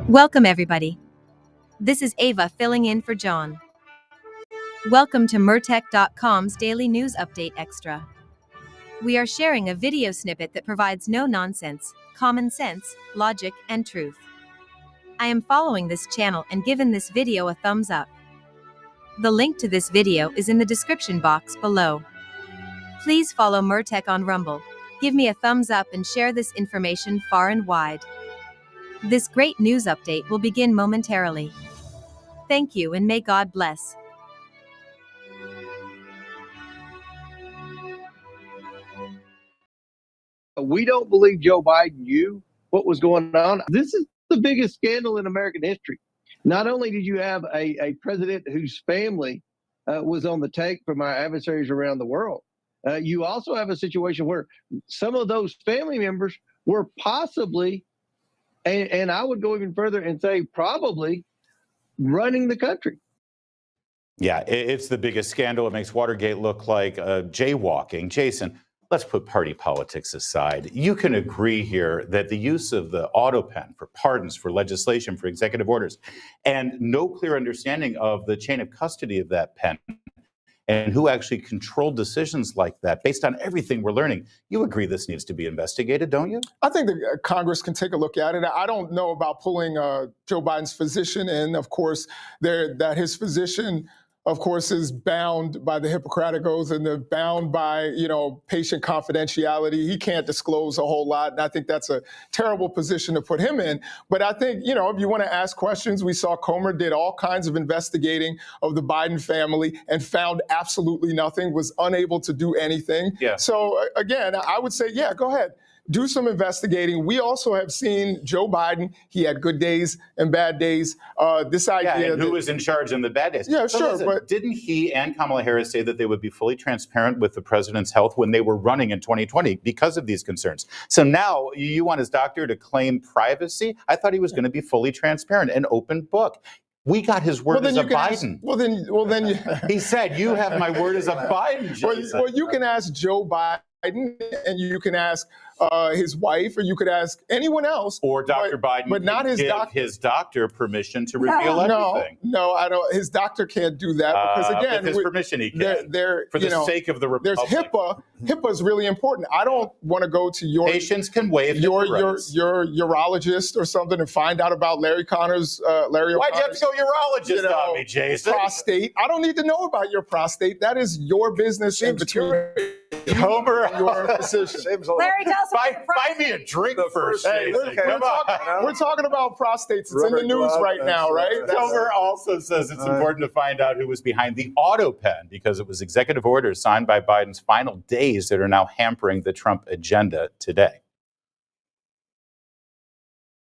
Welcome, everybody. This is Ava filling in for John. Welcome to Mertech.com's Daily News Update Extra. We are sharing a video snippet that provides no nonsense, common sense, logic, and truth. I am following this channel and given this video a thumbs up. The link to this video is in the description box below. Please follow Mertech on Rumble. Give me a thumbs up and share this information far and wide. This great news update will begin momentarily. Thank you and may God bless. We don't believe Joe Biden knew what was going on. This is the biggest scandal in American history. Not only did you have a president whose family was on the take from our adversaries around the world, you also have a situation where some of those family members were possibly, and I would go even further and say probably, running the country. Yeah, it's the biggest scandal. It makes Watergate look like jaywalking. Jason, let's put party politics aside. You can agree here that the use of the auto pen for pardons, for legislation, for executive orders, and no clear understanding of the chain of custody of that pen and who actually controlled decisions like that, based on everything we're learning, you agree this needs to be investigated, don't you? I think that Congress can take a look at it. I don't know about pulling Joe Biden's physician in. Of course, that his physician, of course, is bound by the Hippocratic Oath and they're bound by, patient confidentiality. He can't disclose a whole lot. And I think that's a terrible position to put him in. But I think, if you want to ask questions, we saw Comer did all kinds of investigating of the Biden family and found absolutely nothing, was unable to do anything. Yeah. So again, I would say, yeah, go ahead. Do some investigating. We also have seen Joe Biden. He had good days and bad days. This idea and who was in charge in the bad days? Yeah, sure. But didn't he and Kamala Harris say that they would be fully transparent with the president's health when they were running in 2020 because of these concerns? So now you want his doctor to claim privacy? I thought he was going to be fully transparent, an open book. We got his word as a Biden. He said, "You have my word as a Biden." Jason. Well, you can ask Joe Biden. And you can ask his wife, or you could ask anyone else, or Dr. Biden, but not his doctor. His doctor permission to reveal everything. No, I don't. His doctor can't do that because again, with his permission, he can. For the sake of the Republic. There's HIPAA. HIPAA is really important. I don't want to go to your patients can waive your urologist or something and find out about Larry Connor's Why'd you have to go urologist on me, Jason? Prostate. I don't need to know about your prostate. That is your business in between. Homer, your position. Larry, tell us buy me a drink first. Hey, we're talking about prostates. It's in the news right now, right? Homer also says it's important to find out who was behind the auto pen because it was executive orders signed by Biden's final days that are now hampering the Trump agenda today.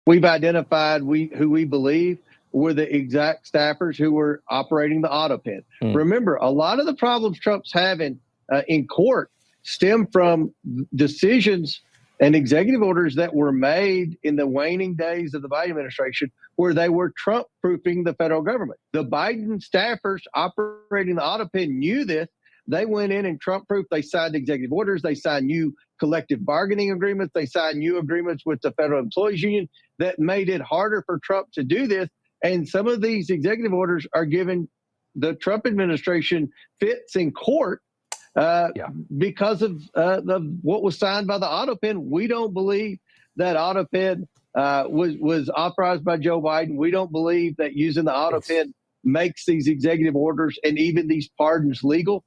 We've identified who we believe were the exact staffers who were operating the auto pen. Remember, a lot of the problems Trump's having in court stem from decisions and executive orders that were made in the waning days of the Biden administration where they were Trump-proofing the federal government. The Biden staffers operating the auto pen knew this. They went in and Trump-proofed. They signed executive orders. They signed new collective bargaining agreements. They signed new agreements with the Federal Employees Union that made it harder for Trump to do this. And some of these executive orders are giving the Trump administration fits in court because of what was signed by the auto pen. We don't believe that auto pen was authorized by Joe Biden. We don't believe that using the auto pen makes these executive orders and even these pardons legal.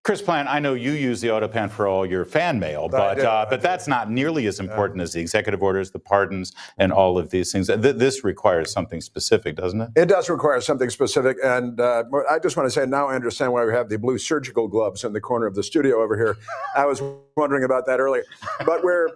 Chris Plant, I know you use the auto pen for all your fan mail, but that's not nearly as important as the executive orders, the pardons, and all of these things. This requires something specific, doesn't it? It does require something specific, and I just want to say now I understand why we have the blue surgical gloves in the corner of the studio over here. I was wondering about that earlier, but we're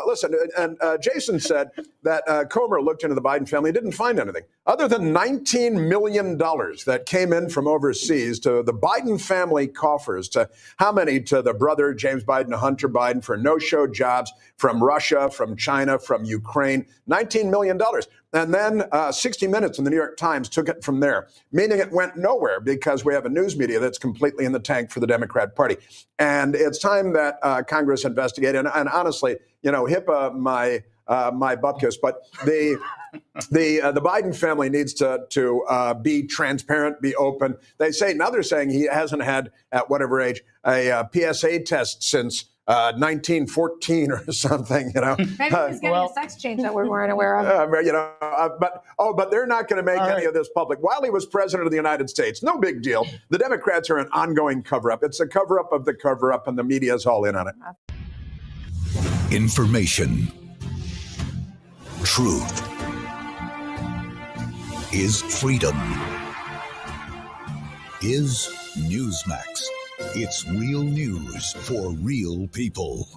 listen. And Jason said that Comer looked into the Biden family, didn't find anything other than $19 million that came in from overseas to the Biden family coffers. To how many? To the brother, James Biden, Hunter Biden, for no-show jobs from Russia, from China, from Ukraine, $19 million. And then 60 Minutes in the New York Times took it from there, meaning it went nowhere because we have a news media that's completely in the tank for the Democrat Party. And it's time that Congress investigate. And honestly, HIPAA, my my bupkis. But the Biden family needs to be transparent, be open. They're saying he hasn't had, at whatever age, a PSA test since 1914 or something. Maybe he's getting a sex change that we weren't aware of. But they're not going to make any of this public. While he was president of the United States, no big deal. The Democrats are an ongoing cover-up. It's a cover-up of the cover-up, and the media's all in on it. Information. Truth is freedom. Is Newsmax. It's real news for real people.